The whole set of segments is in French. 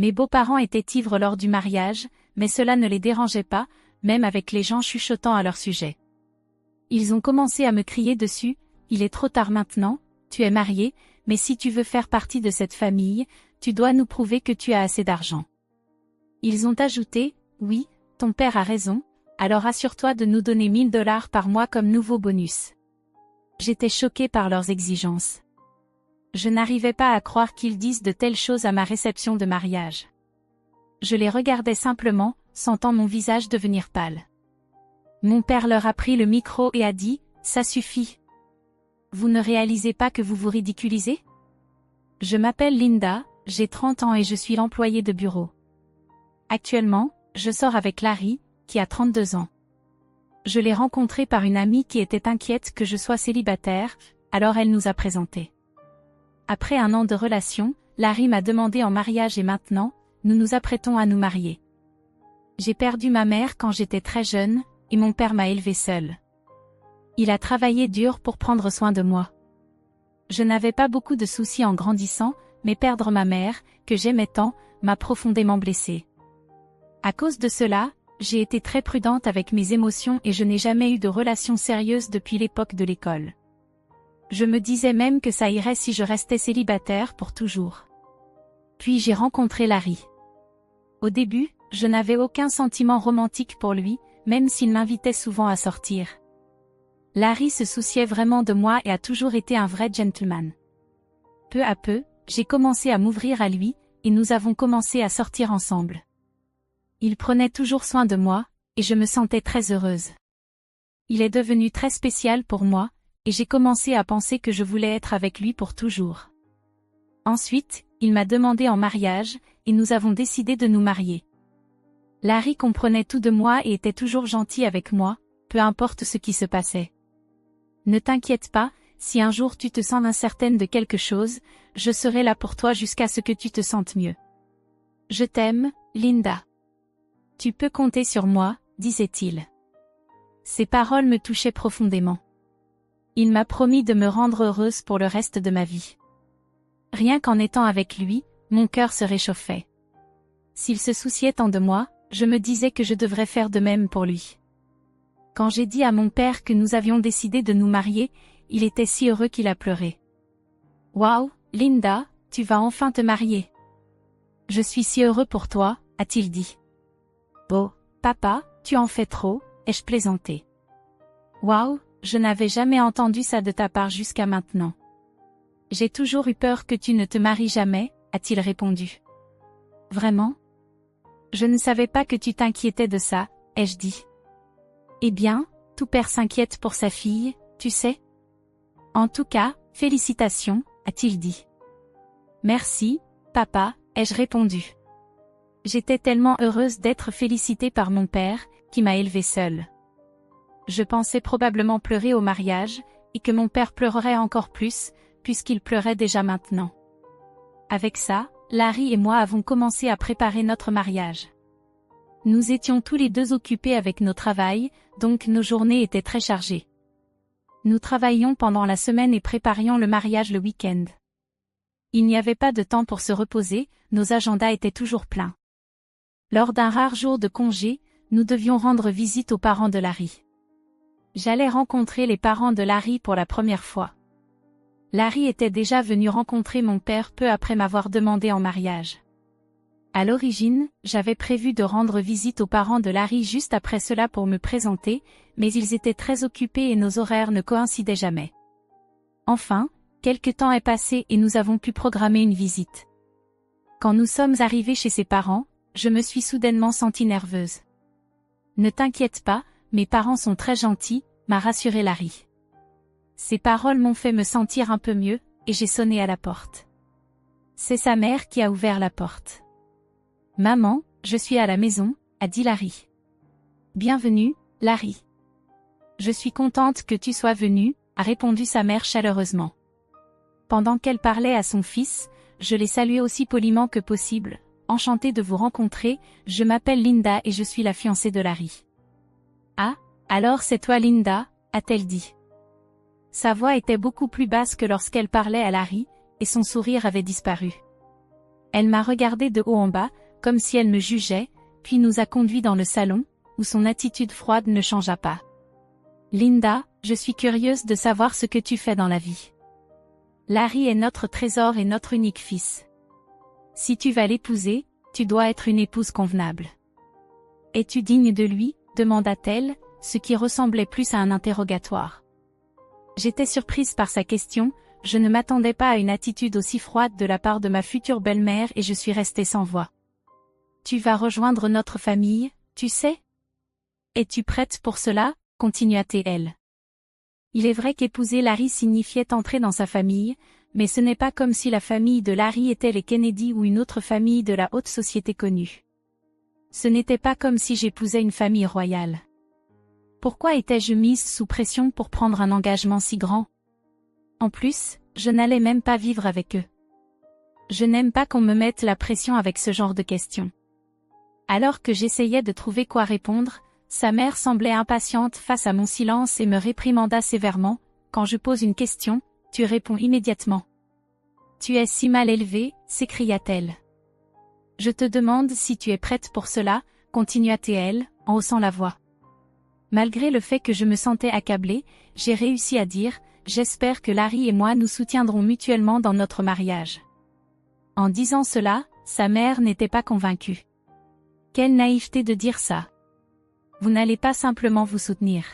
Mes beaux-parents étaient ivres lors du mariage, mais cela ne les dérangeait pas, même avec les gens chuchotant à leur sujet. Ils ont commencé à me crier dessus, « Il est trop tard maintenant, tu es marié, mais si tu veux faire partie de cette famille, tu dois nous prouver que tu as assez d'argent. » Ils ont ajouté, « Oui, ton père a raison, alors assure-toi de nous donner 1 000 $ par mois comme nouveau bonus. » J'étais choquée par leurs exigences. Je n'arrivais pas à croire qu'ils disent de telles choses à ma réception de mariage. Je les regardais simplement, sentant mon visage devenir pâle. Mon père leur a pris le micro et a dit, « Ça suffit. Vous ne réalisez pas que vous vous ridiculisez? Je m'appelle Linda, j'ai 30 ans et je suis l'employée de bureau. Actuellement, je sors avec Larry, qui a 32 ans. Je l'ai rencontré par une amie qui était inquiète que je sois célibataire, alors elle nous a présentés. Après 1 an de relation, Larry m'a demandé en mariage et maintenant, nous nous apprêtons à nous marier. J'ai perdu ma mère quand j'étais très jeune, et mon père m'a élevée seule. Il a travaillé dur pour prendre soin de moi. Je n'avais pas beaucoup de soucis en grandissant, mais perdre ma mère, que j'aimais tant, m'a profondément blessée. À cause de cela, j'ai été très prudente avec mes émotions et je n'ai jamais eu de relation sérieuse depuis l'époque de l'école. Je me disais même que ça irait si je restais célibataire pour toujours. Puis j'ai rencontré Larry. Au début, je n'avais aucun sentiment romantique pour lui, même s'il m'invitait souvent à sortir. Larry se souciait vraiment de moi et a toujours été un vrai gentleman. Peu à peu, j'ai commencé à m'ouvrir à lui, et nous avons commencé à sortir ensemble. Il prenait toujours soin de moi, et je me sentais très heureuse. Il est devenu très spécial pour moi, et j'ai commencé à penser que je voulais être avec lui pour toujours. Ensuite, il m'a demandé en mariage, et nous avons décidé de nous marier. Larry comprenait tout de moi et était toujours gentil avec moi, peu importe ce qui se passait. Ne t'inquiète pas, si un jour tu te sens incertaine de quelque chose, je serai là pour toi jusqu'à ce que tu te sentes mieux. Je t'aime, Linda. Tu peux compter sur moi, disait-il. Ces paroles me touchaient profondément. Il m'a promis de me rendre heureuse pour le reste de ma vie. Rien qu'en étant avec lui, mon cœur se réchauffait. S'il se souciait tant de moi, je me disais que je devrais faire de même pour lui. Quand j'ai dit à mon père que nous avions décidé de nous marier, il était si heureux qu'il a pleuré. « Waouh, Linda, tu vas enfin te marier. Je suis si heureux pour toi, a-t-il dit. « Oh, papa, tu en fais trop, ai-je plaisanté. Waouh, je n'avais jamais entendu ça de ta part jusqu'à maintenant. J'ai toujours eu peur que tu ne te maries jamais, a-t-il répondu. Vraiment? Je ne savais pas que tu t'inquiétais de ça, ai-je dit. Eh bien, tout père s'inquiète pour sa fille, tu sais. En tout cas, félicitations, a-t-il dit. Merci, papa, ai-je répondu. J'étais tellement heureuse d'être félicitée par mon père, qui m'a élevée seule. Je pensais probablement pleurer au mariage, et que mon père pleurerait encore plus, puisqu'il pleurait déjà maintenant. Avec ça, Larry et moi avons commencé à préparer notre mariage. Nous étions tous les deux occupés avec nos travails, donc nos journées étaient très chargées. Nous travaillions pendant la semaine et préparions le mariage le week-end. Il n'y avait pas de temps pour se reposer, nos agendas étaient toujours pleins. Lors d'un rare jour de congé, nous devions rendre visite aux parents de Larry. J'allais rencontrer les parents de Larry pour la première fois. Larry était déjà venu rencontrer mon père peu après m'avoir demandé en mariage. À l'origine, j'avais prévu de rendre visite aux parents de Larry juste après cela pour me présenter, mais ils étaient très occupés et nos horaires ne coïncidaient jamais. Enfin, quelque temps est passé et nous avons pu programmer une visite. Quand nous sommes arrivés chez ses parents, je me suis soudainement sentie nerveuse. « Ne t'inquiète pas, mes parents sont très gentils », m'a rassuré Larry. Ces paroles m'ont fait me sentir un peu mieux, et j'ai sonné à la porte. C'est sa mère qui a ouvert la porte. « Maman, je suis à la maison », a dit Larry. « Bienvenue, Larry. »« Je suis contente que tu sois venu », a répondu sa mère chaleureusement. Pendant qu'elle parlait à son fils, je l'ai salué aussi poliment que possible. « Enchantée de vous rencontrer, je m'appelle Linda et je suis la fiancée de Larry. »« Ah, alors c'est toi Linda ?» a-t-elle dit. Sa voix était beaucoup plus basse que lorsqu'elle parlait à Larry, et son sourire avait disparu. Elle m'a regardé de haut en bas, comme si elle me jugeait, puis nous a conduits dans le salon, où son attitude froide ne changea pas. Linda, je suis curieuse de savoir ce que tu fais dans la vie. Larry est notre trésor et notre unique fils. Si tu vas l'épouser, tu dois être une épouse convenable. Es-tu digne de lui, demanda-t-elle, ce qui ressemblait plus à un interrogatoire. J'étais surprise par sa question, je ne m'attendais pas à une attitude aussi froide de la part de ma future belle-mère et je suis restée sans voix. Tu vas rejoindre notre famille, tu sais? Es-tu prête pour cela? Continua-t-elle. Il est vrai qu'épouser Larry signifiait entrer dans sa famille, mais ce n'est pas comme si la famille de Larry était les Kennedy ou une autre famille de la haute société connue. Ce n'était pas comme si j'épousais une famille royale. Pourquoi étais-je mise sous pression pour prendre un engagement si grand? En plus, je n'allais même pas vivre avec eux. Je n'aime pas qu'on me mette la pression avec ce genre de questions. Alors que j'essayais de trouver quoi répondre, sa mère semblait impatiente face à mon silence et me réprimanda sévèrement. Quand je pose une question, tu réponds immédiatement. Tu es si mal élevée, s'écria-t-elle. Je te demande si tu es prête pour cela, continua-t-elle, en haussant la voix. Malgré le fait que je me sentais accablée, j'ai réussi à dire, j'espère que Larry et moi nous soutiendrons mutuellement dans notre mariage. En disant cela, sa mère n'était pas convaincue. Quelle naïveté de dire ça. Vous n'allez pas simplement vous soutenir.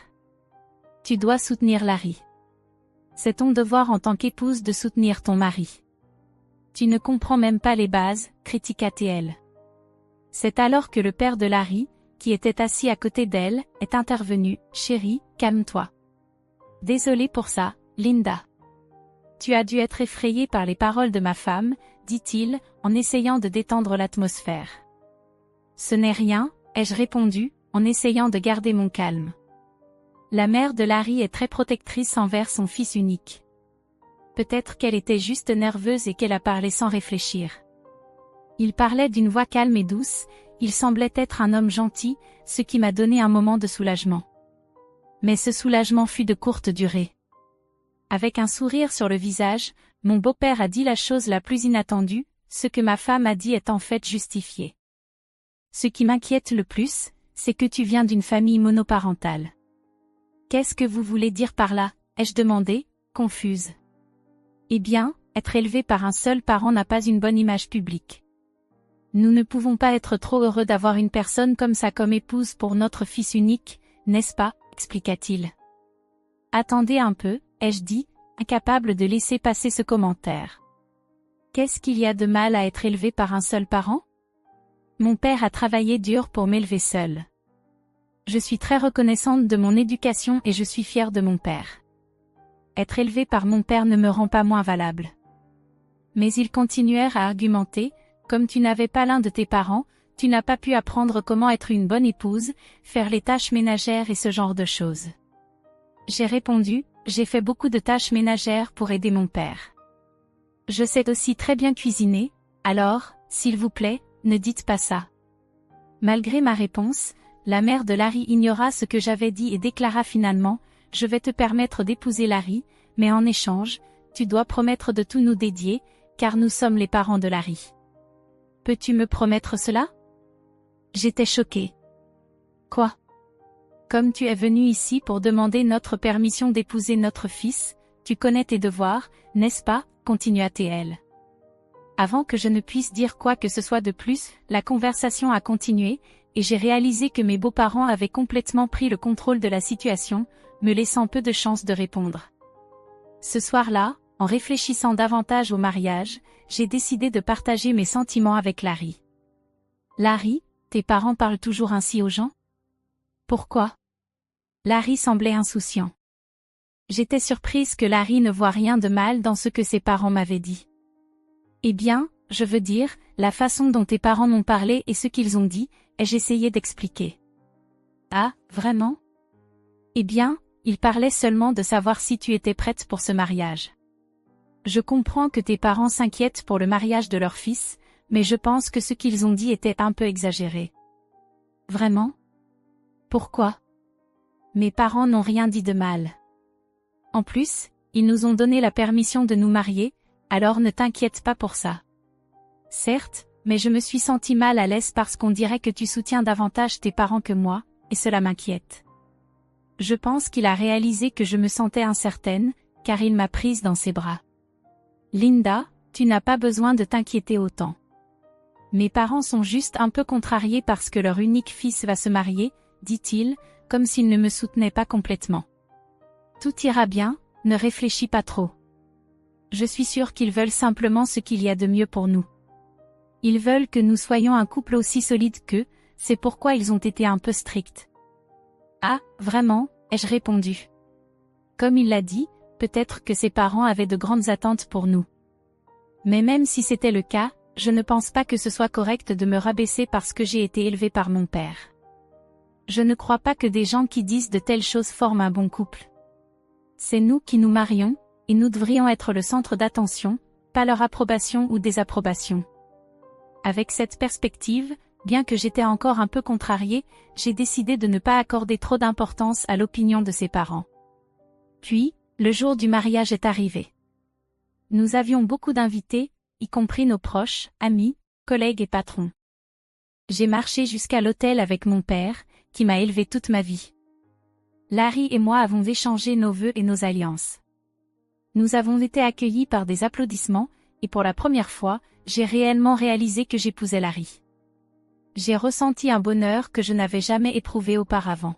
Tu dois soutenir Larry. C'est ton devoir en tant qu'épouse de soutenir ton mari. Tu ne comprends même pas les bases, critiqua-t-elle. C'est alors que le père de Larry, qui était assis à côté d'elle, est intervenu. Chérie, calme-toi. Désolée pour ça, Linda. Tu as dû être effrayée par les paroles de ma femme, dit-il, en essayant de détendre l'atmosphère. Ce n'est rien, ai-je répondu, en essayant de garder mon calme. La mère de Larry est très protectrice envers son fils unique. Peut-être qu'elle était juste nerveuse et qu'elle a parlé sans réfléchir. Il parlait d'une voix calme et douce, il semblait être un homme gentil, ce qui m'a donné un moment de soulagement. Mais ce soulagement fut de courte durée. Avec un sourire sur le visage, mon beau-père a dit la chose la plus inattendue, ce que ma femme a dit est en fait justifié. Ce qui m'inquiète le plus, c'est que tu viens d'une famille monoparentale. Qu'est-ce que vous voulez dire par là, ai-je demandé, confuse. Eh bien, être élevé par un seul parent n'a pas une bonne image publique. Nous ne pouvons pas être trop heureux d'avoir une personne comme ça comme épouse pour notre fils unique, n'est-ce pas, expliqua-t-il. Attendez un peu, ai-je dit, incapable de laisser passer ce commentaire. Qu'est-ce qu'il y a de mal à être élevé par un seul parent? Mon père a travaillé dur pour m'élever seul. Je suis très reconnaissante de mon éducation et je suis fière de mon père. Être élevé par mon père ne me rend pas moins valable. Mais ils continuèrent à argumenter, comme tu n'avais pas l'un de tes parents, tu n'as pas pu apprendre comment être une bonne épouse, faire les tâches ménagères et ce genre de choses. J'ai répondu, j'ai fait beaucoup de tâches ménagères pour aider mon père. Je sais aussi très bien cuisiner, alors, s'il vous plaît, ne dites pas ça. Malgré ma réponse, la mère de Larry ignora ce que j'avais dit et déclara finalement, je vais te permettre d'épouser Larry, mais en échange, tu dois promettre de tout nous dédier, car nous sommes les parents de Larry. Peux-tu me promettre cela? J'étais choquée. Quoi? Comme tu es venu ici pour demander notre permission d'épouser notre fils, tu connais tes devoirs, n'est-ce pas, continua-t-elle. Avant que je ne puisse dire quoi que ce soit de plus, la conversation a continué, et j'ai réalisé que mes beaux-parents avaient complètement pris le contrôle de la situation, me laissant peu de chance de répondre. Ce soir-là, en réfléchissant davantage au mariage, j'ai décidé de partager mes sentiments avec Larry. Larry, tes parents parlent toujours ainsi aux gens? Pourquoi? Larry semblait insouciant. J'étais surprise que Larry ne voie rien de mal dans ce que ses parents m'avaient dit. Eh bien, je veux dire, la façon dont tes parents m'ont parlé et ce qu'ils ont dit, ai-je essayé d'expliquer. Ah, vraiment? Eh bien, ils parlaient seulement de savoir si tu étais prête pour ce mariage. Je comprends que tes parents s'inquiètent pour le mariage de leur fils, mais je pense que ce qu'ils ont dit était un peu exagéré. Vraiment? Pourquoi? Mes parents n'ont rien dit de mal. En plus, ils nous ont donné la permission de nous marier, alors ne t'inquiète pas pour ça. Certes, mais je me suis sentie mal à l'aise parce qu'on dirait que tu soutiens davantage tes parents que moi, et cela m'inquiète. Je pense qu'il a réalisé que je me sentais incertaine, car il m'a prise dans ses bras. Linda, tu n'as pas besoin de t'inquiéter autant. Mes parents sont juste un peu contrariés parce que leur unique fils va se marier, dit-il, comme s'il ne me soutenait pas complètement. Tout ira bien, ne réfléchis pas trop. Je suis sûre qu'ils veulent simplement ce qu'il y a de mieux pour nous. Ils veulent que nous soyons un couple aussi solide qu'eux, c'est pourquoi ils ont été un peu stricts. Ah, vraiment, ai-je répondu. Comme il l'a dit, peut-être que ses parents avaient de grandes attentes pour nous. Mais même si c'était le cas, je ne pense pas que ce soit correct de me rabaisser parce que j'ai été élevée par mon père. Je ne crois pas que des gens qui disent de telles choses forment un bon couple. C'est nous qui nous marions, et nous devrions être le centre d'attention, pas leur approbation ou désapprobation. Avec cette perspective, bien que j'étais encore un peu contrariée, j'ai décidé de ne pas accorder trop d'importance à l'opinion de ses parents. Puis, le jour du mariage est arrivé. Nous avions beaucoup d'invités, y compris nos proches, amis, collègues et patrons. J'ai marché jusqu'à l'hôtel avec mon père, qui m'a élevée toute ma vie. Larry et moi avons échangé nos vœux et nos alliances. Nous avons été accueillis par des applaudissements, et pour la première fois, j'ai réellement réalisé que j'épousais Larry. J'ai ressenti un bonheur que je n'avais jamais éprouvé auparavant.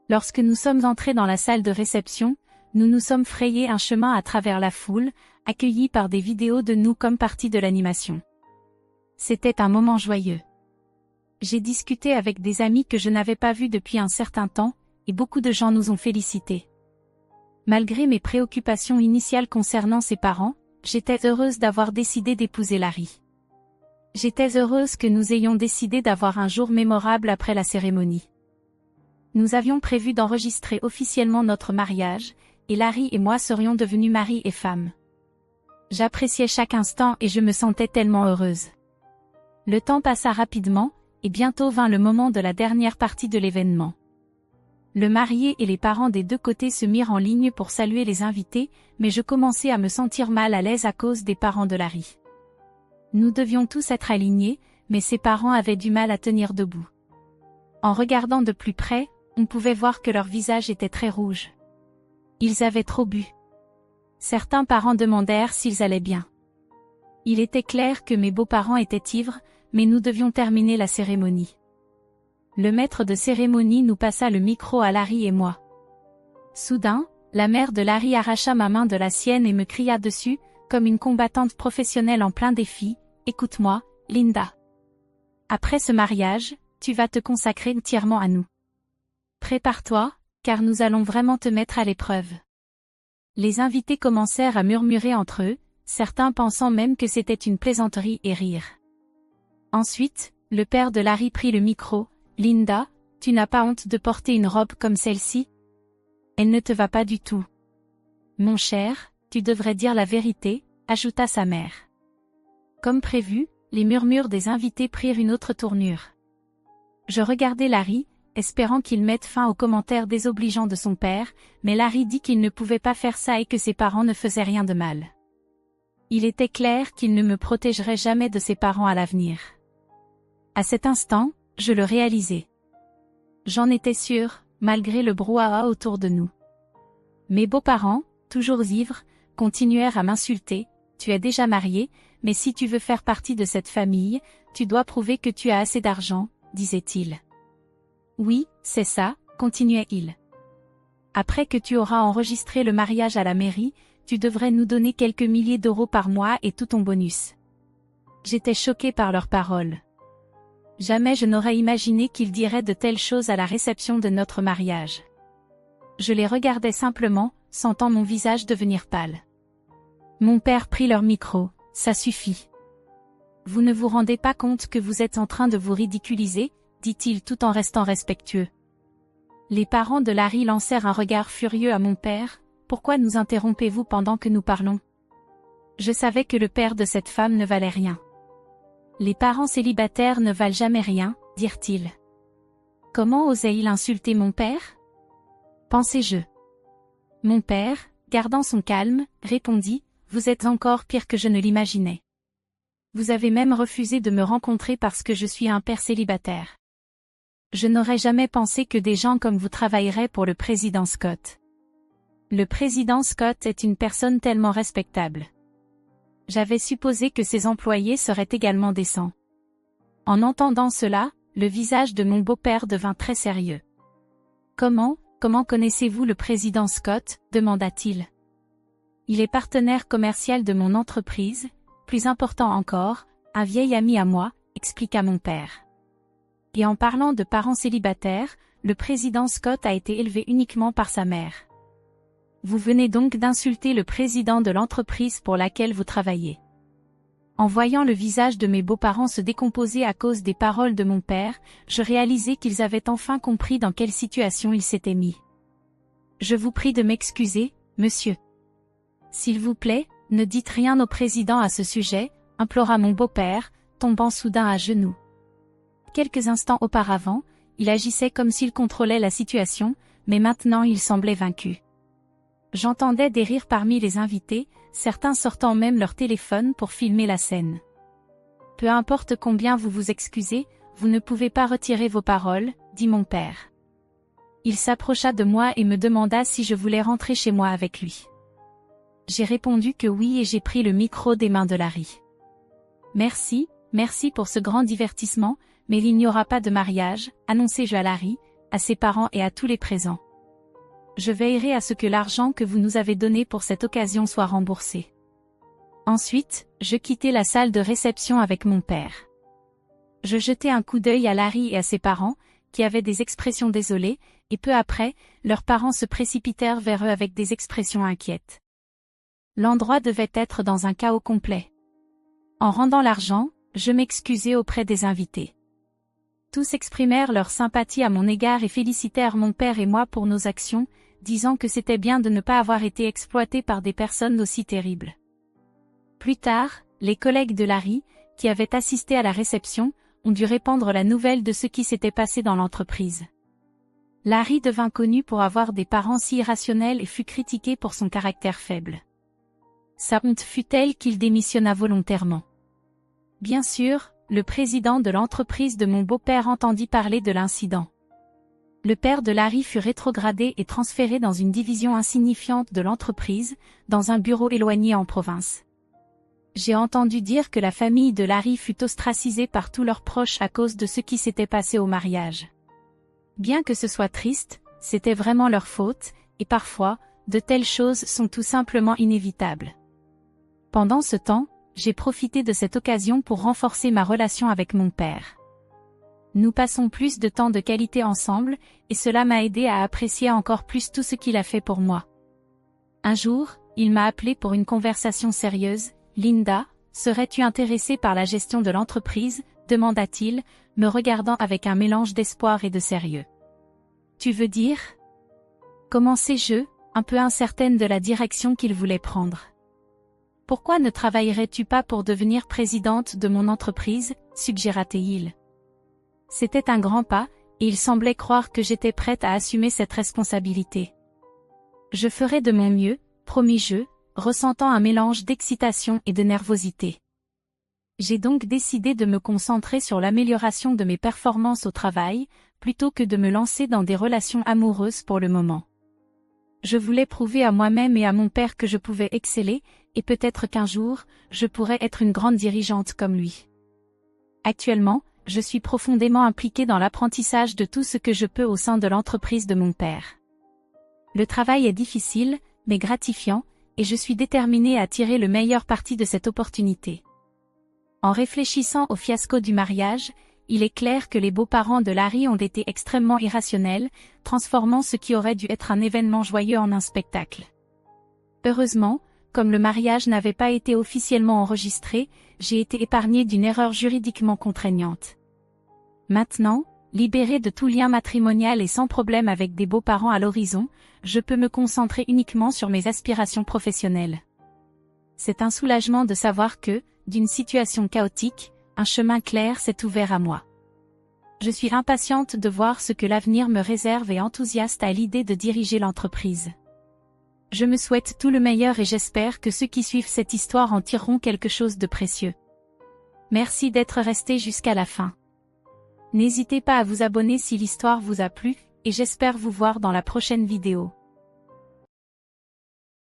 Lorsque nous sommes entrés dans la salle de réception, nous nous sommes frayés un chemin à travers la foule, accueillis par des vidéos de nous comme partie de l'animation. C'était un moment joyeux. J'ai discuté avec des amis que je n'avais pas vus depuis un certain temps, et beaucoup de gens nous ont félicités. Malgré mes préoccupations initiales concernant ses parents, j'étais heureuse d'avoir décidé d'épouser Larry. J'étais heureuse que nous ayons décidé d'avoir un jour mémorable après la cérémonie. Nous avions prévu d'enregistrer officiellement notre mariage, et Larry et moi serions devenus mari et femme. J'appréciais chaque instant et je me sentais tellement heureuse. Le temps passa rapidement, et bientôt vint le moment de la dernière partie de l'événement. Le marié et les parents des deux côtés se mirent en ligne pour saluer les invités, mais je commençais à me sentir mal à l'aise à cause des parents de Larry. Nous devions tous être alignés, mais ses parents avaient du mal à tenir debout. En regardant de plus près, on pouvait voir que leur visage était très rouge. Ils avaient trop bu. Certains parents demandèrent s'ils allaient bien. Il était clair que mes beaux-parents étaient ivres, mais nous devions terminer la cérémonie. Le maître de cérémonie nous passa le micro à Larry et moi. Soudain, la mère de Larry arracha ma main de la sienne et me cria dessus, comme une combattante professionnelle en plein défi, « Écoute-moi, Linda. Après ce mariage, tu vas te consacrer entièrement à nous. Prépare-toi, car nous allons vraiment te mettre à l'épreuve. » Les invités commencèrent à murmurer entre eux, certains pensant même que c'était une plaisanterie et rire. Ensuite, le père de Larry prit le micro. « Linda, tu n'as pas honte de porter une robe comme celle-ci? Elle ne te va pas du tout. »« Mon cher, tu devrais dire la vérité, » ajouta sa mère. Comme prévu, les murmures des invités prirent une autre tournure. Je regardai Larry, espérant qu'il mette fin aux commentaires désobligeants de son père, mais Larry dit qu'il ne pouvait pas faire ça et que ses parents ne faisaient rien de mal. Il était clair qu'il ne me protégerait jamais de ses parents à l'avenir. À cet instant, je le réalisais. J'en étais sûre, malgré le brouhaha autour de nous. Mes beaux-parents, toujours ivres, continuèrent à m'insulter. « Tu es déjà marié, mais si tu veux faire partie de cette famille, tu dois prouver que tu as assez d'argent, » disait-il. « Oui, c'est ça, » continuait-il. « Après que tu auras enregistré le mariage à la mairie, tu devrais nous donner quelques milliers d'euros par mois et tout ton bonus. » J'étais choquée par leurs paroles. Jamais je n'aurais imaginé qu'ils diraient de telles choses à la réception de notre mariage. Je les regardais simplement, sentant mon visage devenir pâle. Mon père prit leur micro. « Ça suffit. Vous ne vous rendez pas compte que vous êtes en train de vous ridiculiser » dit-il tout en restant respectueux. Les parents de Larry lancèrent un regard furieux à mon père. « Pourquoi nous interrompez-vous pendant que nous parlons ?» Je savais que le père de cette femme ne valait rien. Les parents célibataires ne valent jamais rien, dirent-ils. Comment osait-il insulter mon père? Pensais-je. Mon père, gardant son calme, répondit, « Vous êtes encore pire que je ne l'imaginais. Vous avez même refusé de me rencontrer parce que je suis un père célibataire. Je n'aurais jamais pensé que des gens comme vous travailleraient pour le président Scott. Le président Scott est une personne tellement respectable. J'avais supposé que ses employés seraient également décents. En entendant cela, le visage de mon beau-père devint très sérieux. Comment connaissez-vous le président Scott ? Demanda-t-il. Il est partenaire commercial de mon entreprise, plus important encore, un vieil ami à moi, expliqua mon père. Et en parlant de parents célibataires, le président Scott a été élevé uniquement par sa mère. Vous venez donc d'insulter le président de l'entreprise pour laquelle vous travaillez. En voyant le visage de mes beaux-parents se décomposer à cause des paroles de mon père, je réalisai qu'ils avaient enfin compris dans quelle situation ils s'étaient mis. Je vous prie de m'excuser, monsieur. S'il vous plaît, ne dites rien au président à ce sujet, implora mon beau-père, tombant soudain à genoux. Quelques instants auparavant, il agissait comme s'il contrôlait la situation, mais maintenant il semblait vaincu. J'entendais des rires parmi les invités, certains sortant même leur téléphone pour filmer la scène. Peu importe combien vous vous excusez, vous ne pouvez pas retirer vos paroles, dit mon père. Il s'approcha de moi et me demanda si je voulais rentrer chez moi avec lui. J'ai répondu que oui et j'ai pris le micro des mains de Larry. Merci pour ce grand divertissement, mais il n'y aura pas de mariage, annonçai-je à Larry, à ses parents et à tous les présents. Je veillerai à ce que l'argent que vous nous avez donné pour cette occasion soit remboursé. Ensuite, je quittai la salle de réception avec mon père. Je jetai un coup d'œil à Larry et à ses parents, qui avaient des expressions désolées, et peu après, leurs parents se précipitèrent vers eux avec des expressions inquiètes. L'endroit devait être dans un chaos complet. En rendant l'argent, je m'excusai auprès des invités. Tous exprimèrent leur sympathie à mon égard et félicitèrent mon père et moi pour nos actions, disant que c'était bien de ne pas avoir été exploités par des personnes aussi terribles. Plus tard, les collègues de Larry, qui avaient assisté à la réception, ont dû répandre la nouvelle de ce qui s'était passé dans l'entreprise. Larry devint connu pour avoir des parents si irrationnels et fut critiqué pour son caractère faible. Sa honte fut telle qu'il démissionna volontairement. Bien sûr, le président de l'entreprise de mon beau-père entendit parler de l'incident. Le père de Larry fut rétrogradé et transféré dans une division insignifiante de l'entreprise, dans un bureau éloigné en province. J'ai entendu dire que la famille de Larry fut ostracisée par tous leurs proches à cause de ce qui s'était passé au mariage. Bien que ce soit triste, c'était vraiment leur faute, et parfois, de telles choses sont tout simplement inévitables. Pendant ce temps, j'ai profité de cette occasion pour renforcer ma relation avec mon père. Nous passons plus de temps de qualité ensemble, et cela m'a aidé à apprécier encore plus tout ce qu'il a fait pour moi. Un jour, il m'a appelé pour une conversation sérieuse. « Linda, serais-tu intéressée par la gestion de l'entreprise ?» demanda-t-il, me regardant avec un mélange d'espoir et de sérieux. « Tu veux dire ?» commençai-je, un peu incertaine de la direction qu'il voulait prendre. « Pourquoi ne travaillerais-tu pas pour devenir présidente de mon entreprise ?» suggéra-t-il. C'était un grand pas, et il semblait croire que j'étais prête à assumer cette responsabilité. « Je ferai de mon mieux, promis-je, ressentant un mélange d'excitation et de nervosité. J'ai donc décidé de me concentrer sur l'amélioration de mes performances au travail, plutôt que de me lancer dans des relations amoureuses pour le moment. Je voulais prouver à moi-même et à mon père que je pouvais exceller, et peut-être qu'un jour, je pourrais être une grande dirigeante comme lui. Actuellement, je suis profondément impliquée dans l'apprentissage de tout ce que je peux au sein de l'entreprise de mon père. Le travail est difficile, mais gratifiant, et je suis déterminée à tirer le meilleur parti de cette opportunité. En réfléchissant au fiasco du mariage, il est clair que les beaux-parents de Larry ont été extrêmement irrationnels, transformant ce qui aurait dû être un événement joyeux en un spectacle. Heureusement, comme le mariage n'avait pas été officiellement enregistré, j'ai été épargnée d'une erreur juridiquement contraignante. Maintenant, libérée de tout lien matrimonial et sans problème avec des beaux-parents à l'horizon, je peux me concentrer uniquement sur mes aspirations professionnelles. C'est un soulagement de savoir que, d'une situation chaotique, un chemin clair s'est ouvert à moi. Je suis impatiente de voir ce que l'avenir me réserve et enthousiaste à l'idée de diriger l'entreprise. Je me souhaite tout le meilleur et j'espère que ceux qui suivent cette histoire en tireront quelque chose de précieux. Merci d'être resté jusqu'à la fin. N'hésitez pas à vous abonner si l'histoire vous a plu, et j'espère vous voir dans la prochaine vidéo.